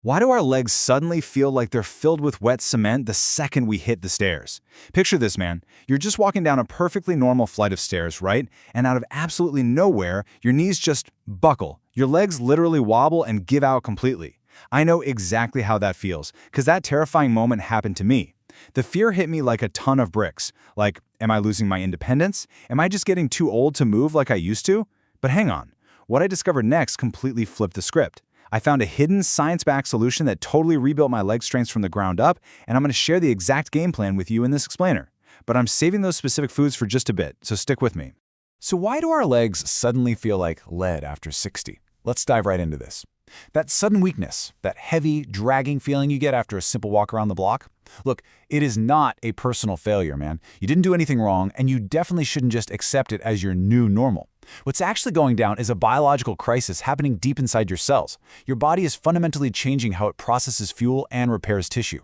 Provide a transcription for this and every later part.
Why do our legs suddenly feel like they're filled with wet cement the second we hit the stairs? Picture this, man. You're just walking down a perfectly normal flight of stairs, right? And out of absolutely nowhere, your knees just buckle. Your legs literally wobble and give out completely. I know exactly how that feels, because that terrifying moment happened to me. The fear hit me like a ton of bricks. Like, am I losing my independence? Am I just getting too old to move like I used to? But hang on. What I discovered next completely flipped the script. I found a hidden, science-backed solution that totally rebuilt my leg strengths from the ground up, and I'm going to share the exact game plan with you in this explainer. But I'm saving those specific foods for just a bit, so stick with me. So why do our legs suddenly feel like lead after 60? Let's dive right into this. That sudden weakness, that heavy, dragging feeling you get after a simple walk around the block? Look, it is not a personal failure, man. You didn't do anything wrong, and you definitely shouldn't just accept it as your new normal. What's actually going down is a biological crisis happening deep inside your cells. Your body is fundamentally changing how it processes fuel and repairs tissue.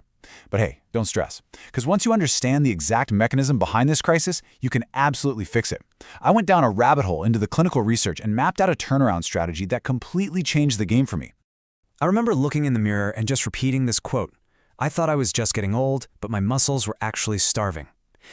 But hey, don't stress, because once you understand the exact mechanism behind this crisis, you can absolutely fix it. I went down a rabbit hole into the clinical research and mapped out a turnaround strategy that completely changed the game for me. I remember looking in the mirror and just repeating this quote. I thought I was just getting old, but my muscles were actually starving.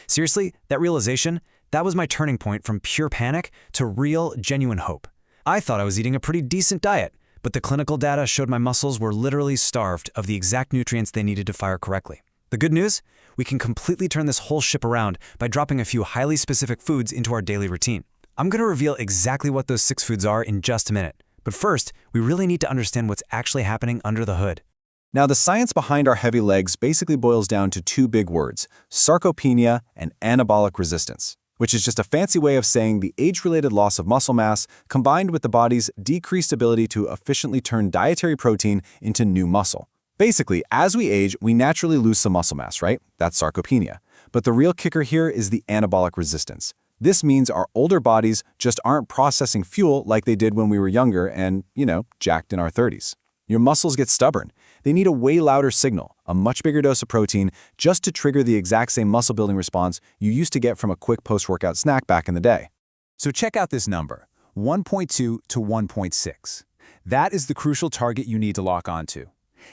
Seriously, that realization, that was my turning point from pure panic to real, genuine hope. I thought I was eating a pretty decent diet, but the clinical data showed my muscles were literally starved of the exact nutrients they needed to fire correctly. The good news? We can completely turn this whole ship around by dropping a few highly specific foods into our daily routine. I'm going to reveal exactly what those 6 foods are in just a minute. But first, we really need to understand what's actually happening under the hood. Now, the science behind our heavy legs basically boils down to 2 big words: sarcopenia and anabolic resistance, which is just a fancy way of saying the age-related loss of muscle mass combined with the body's decreased ability to efficiently turn dietary protein into new muscle. Basically, as we age, we naturally lose some muscle mass, right? That's sarcopenia. But the real kicker here is the anabolic resistance. This means our older bodies just aren't processing fuel like they did when we were younger and, jacked in our 30s. Your muscles get stubborn. They need a way louder signal, a much bigger dose of protein, just to trigger the exact same muscle-building response you used to get from a quick post-workout snack back in the day. So check out this number, 1.2 to 1.6. That is the crucial target you need to lock onto.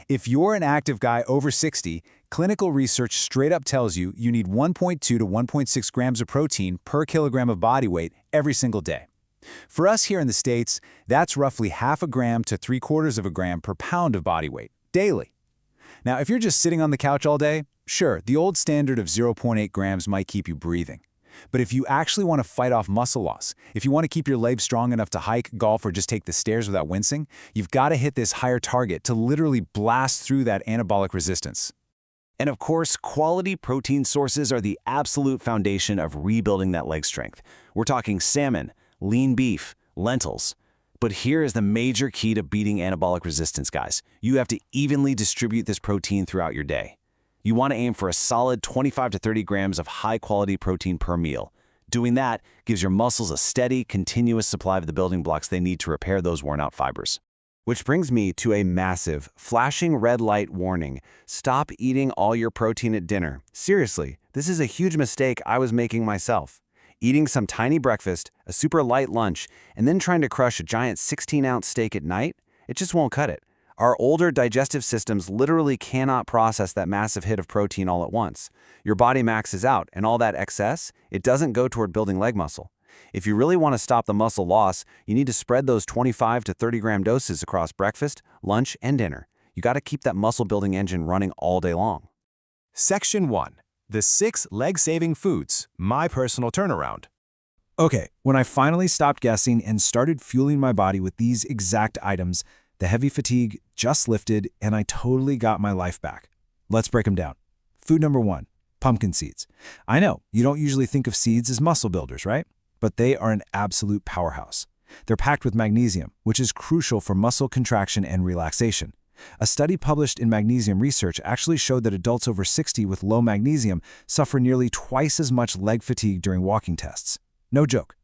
If you're an active guy over 60, clinical research straight up tells you need 1.2 to 1.6 grams of protein per kilogram of body weight every single day. For us here in the States, that's roughly half a gram to 3/4 of a gram per pound of body weight, daily. Now, if you're just sitting on the couch all day, sure, the old standard of 0.8 grams might keep you breathing. But if you actually want to fight off muscle loss, if you want to keep your legs strong enough to hike, golf, or just take the stairs without wincing, you've got to hit this higher target to literally blast through that anabolic resistance. And of course, quality protein sources are the absolute foundation of rebuilding that leg strength. We're talking salmon, lean beef, lentils. But here is the major key to beating anabolic resistance, guys. You have to evenly distribute this protein throughout your day. You want to aim for a solid 25 to 30 grams of high-quality protein per meal. Doing that gives your muscles a steady, continuous supply of the building blocks they need to repair those worn-out fibers. Which brings me to a massive, flashing red light warning. Stop eating all your protein at dinner. Seriously, this is a huge mistake I was making myself. Eating some tiny breakfast, a super light lunch, and then trying to crush a giant 16-ounce steak at night, it just won't cut it. Our older digestive systems literally cannot process that massive hit of protein all at once. Your body maxes out, and all that excess, it doesn't go toward building leg muscle. If you really want to stop the muscle loss, you need to spread those 25 to 30 gram doses across breakfast, lunch, and dinner. You got to keep that muscle-building engine running all day long. Section 1. The 6 leg-saving foods, my personal turnaround. Okay, when I finally stopped guessing and started fueling my body with these exact items, the heavy fatigue just lifted and I totally got my life back. Let's break them down. Food number 1, pumpkin seeds. I know, you don't usually think of seeds as muscle builders, right? But they are an absolute powerhouse. They're packed with magnesium, which is crucial for muscle contraction and relaxation. A study published in Magnesium Research actually showed that adults over 60 with low magnesium suffer nearly twice as much leg fatigue during walking tests. No joke.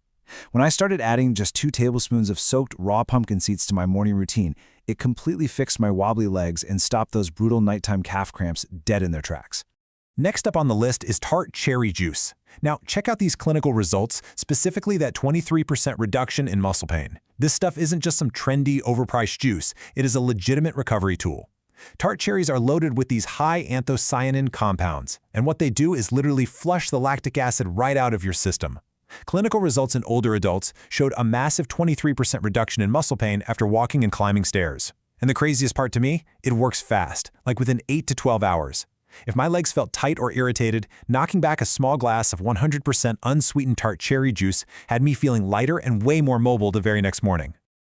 When I started adding just 2 tablespoons of soaked raw pumpkin seeds to my morning routine, it completely fixed my wobbly legs and stopped those brutal nighttime calf cramps dead in their tracks. Next up on the list is tart cherry juice. Now, check out these clinical results, specifically that 23% reduction in muscle pain. This stuff isn't just some trendy, overpriced juice. It is a legitimate recovery tool. Tart cherries are loaded with these high anthocyanin compounds, and what they do is literally flush the lactic acid right out of your system. Clinical results in older adults showed a massive 23% reduction in muscle pain after walking and climbing stairs. And the craziest part to me, it works fast, like within 8 to 12 hours. If my legs felt tight or irritated, knocking back a small glass of 100% unsweetened tart cherry juice had me feeling lighter and way more mobile the very next morning.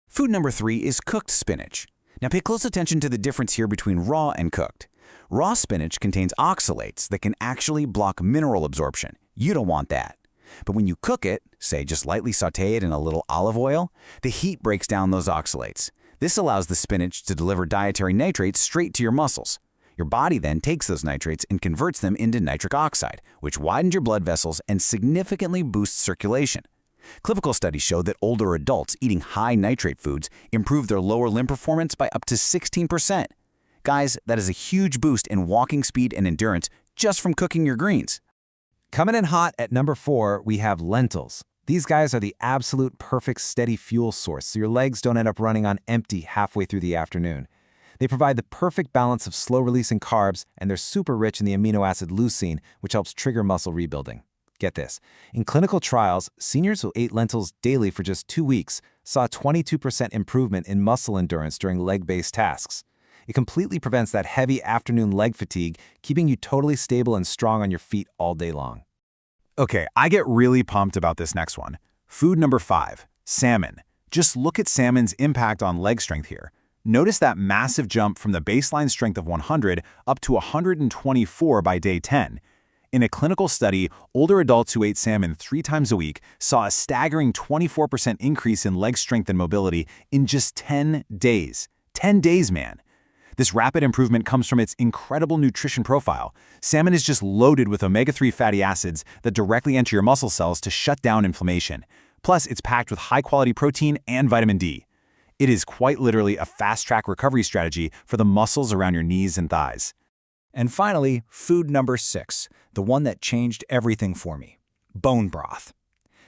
Food number 3 is cooked spinach. Now pay close attention to the difference here between raw and cooked. Raw spinach contains oxalates that can actually block mineral absorption. You don't want that. But when you cook it, say just lightly saute it in a little olive oil, the heat breaks down those oxalates. This allows the spinach to deliver dietary nitrates straight to your muscles. Your body then takes those nitrates and converts them into nitric oxide, which widens your blood vessels and significantly boosts circulation. Clinical studies show that older adults eating high nitrate foods improve their lower limb performance by up to 16%. Guys, that is a huge boost in walking speed and endurance just from cooking your greens. Coming in hot at number 4, we have lentils. These guys are the absolute perfect steady fuel source, so your legs don't end up running on empty halfway through the afternoon. They provide the perfect balance of slow-releasing carbs, and they're super rich in the amino acid leucine, which helps trigger muscle rebuilding. Get this. In clinical trials, seniors who ate lentils daily for just 2 weeks saw a 22% improvement in muscle endurance during leg-based tasks. It completely prevents that heavy afternoon leg fatigue, keeping you totally stable and strong on your feet all day long. Okay, I get really pumped about this next one. Food number 5, salmon. Just look at salmon's impact on leg strength here. Notice that massive jump from the baseline strength of 100 up to 124 by day 10. In a clinical study, older adults who ate salmon 3 times a week saw a staggering 24% increase in leg strength and mobility in just 10 days. 10 days, man. This rapid improvement comes from its incredible nutrition profile. Salmon is just loaded with omega-3 fatty acids that directly enter your muscle cells to shut down inflammation. Plus, it's packed with high-quality protein and vitamin D. It is quite literally a fast-track recovery strategy for the muscles around your knees and thighs. And finally, food number 6, the one that changed everything for me: bone broth.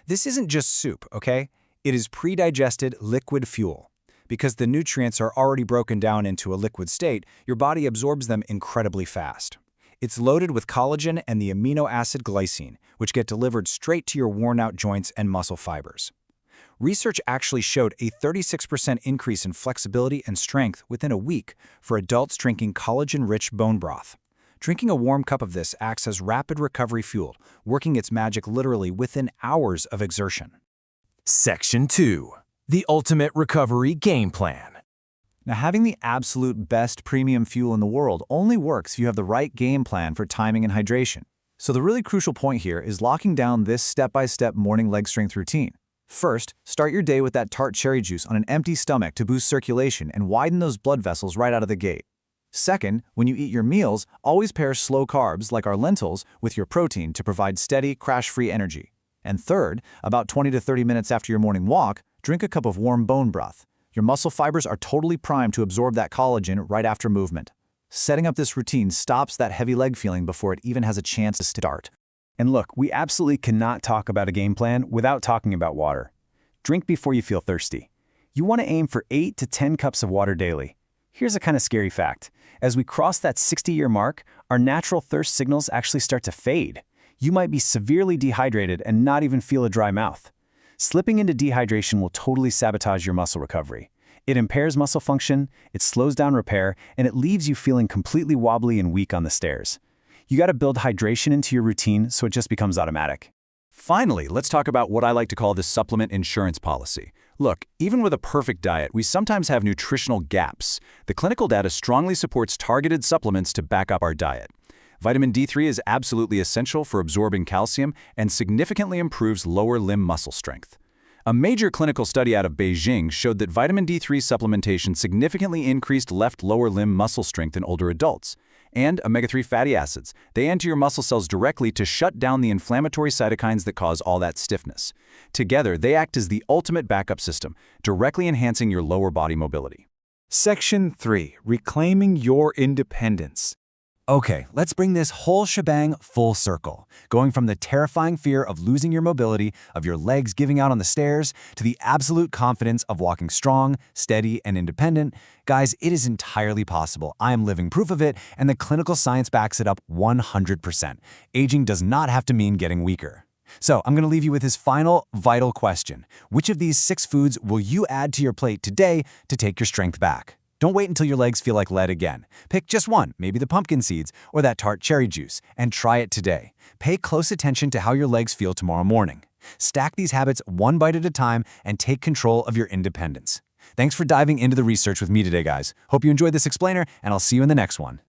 This isn't just soup, okay? It is pre-digested liquid fuel. Because the nutrients are already broken down into a liquid state, your body absorbs them incredibly fast. It's loaded with collagen and the amino acid glycine, which get delivered straight to your worn-out joints and muscle fibers. Research actually showed a 36% increase in flexibility and strength within a week for adults drinking collagen-rich bone broth. Drinking a warm cup of this acts as rapid recovery fuel, working its magic literally within hours of exertion. Section 2. The Ultimate Recovery Game Plan. Now, having the absolute best premium fuel in the world only works if you have the right game plan for timing and hydration. So the really crucial point here is locking down this step-by-step morning leg strength routine. First, start your day with that tart cherry juice on an empty stomach to boost circulation and widen those blood vessels right out of the gate. Second, when you eat your meals, always pair slow carbs like our lentils with your protein to provide steady, crash-free energy. And third, about 20 to 30 minutes after your morning walk, drink a cup of warm bone broth. Your muscle fibers are totally primed to absorb that collagen right after movement. Setting up this routine stops that heavy leg feeling before it even has a chance to start. And look, we absolutely cannot talk about a game plan without talking about water. Drink before you feel thirsty. You want to aim for 8 to 10 cups of water daily. Here's a kind of scary fact. As we cross that 60-year mark, our natural thirst signals actually start to fade. You might be severely dehydrated and not even feel a dry mouth. Slipping into dehydration will totally sabotage your muscle recovery. It impairs muscle function, it slows down repair, and it leaves you feeling completely wobbly and weak on the stairs. You got to build hydration into your routine so it just becomes automatic. Finally, let's talk about what I like to call the supplement insurance policy. Look, even with a perfect diet, we sometimes have nutritional gaps. The clinical data strongly supports targeted supplements to back up our diet. Vitamin D3 is absolutely essential for absorbing calcium and significantly improves lower limb muscle strength. A major clinical study out of Beijing showed that vitamin D3 supplementation significantly increased left lower limb muscle strength in older adults. And omega-3 fatty acids. They enter your muscle cells directly to shut down the inflammatory cytokines that cause all that stiffness. Together, they act as the ultimate backup system, directly enhancing your lower body mobility. Section 3. Reclaiming your independence. Okay, let's bring this whole shebang full circle, going from the terrifying fear of losing your mobility, of your legs giving out on the stairs, to the absolute confidence of walking strong, steady, and independent. Guys, it is entirely possible. I am living proof of it, and the clinical science backs it up 100%. Aging does not have to mean getting weaker. So I'm going to leave you with his final, vital question. Which of these 6 foods will you add to your plate today to take your strength back? Don't wait until your legs feel like lead again. Pick just one, maybe the pumpkin seeds or that tart cherry juice, and try it today. Pay close attention to how your legs feel tomorrow morning. Stack these habits one bite at a time and take control of your independence. Thanks for diving into the research with me today, guys. Hope you enjoyed this explainer, and I'll see you in the next one.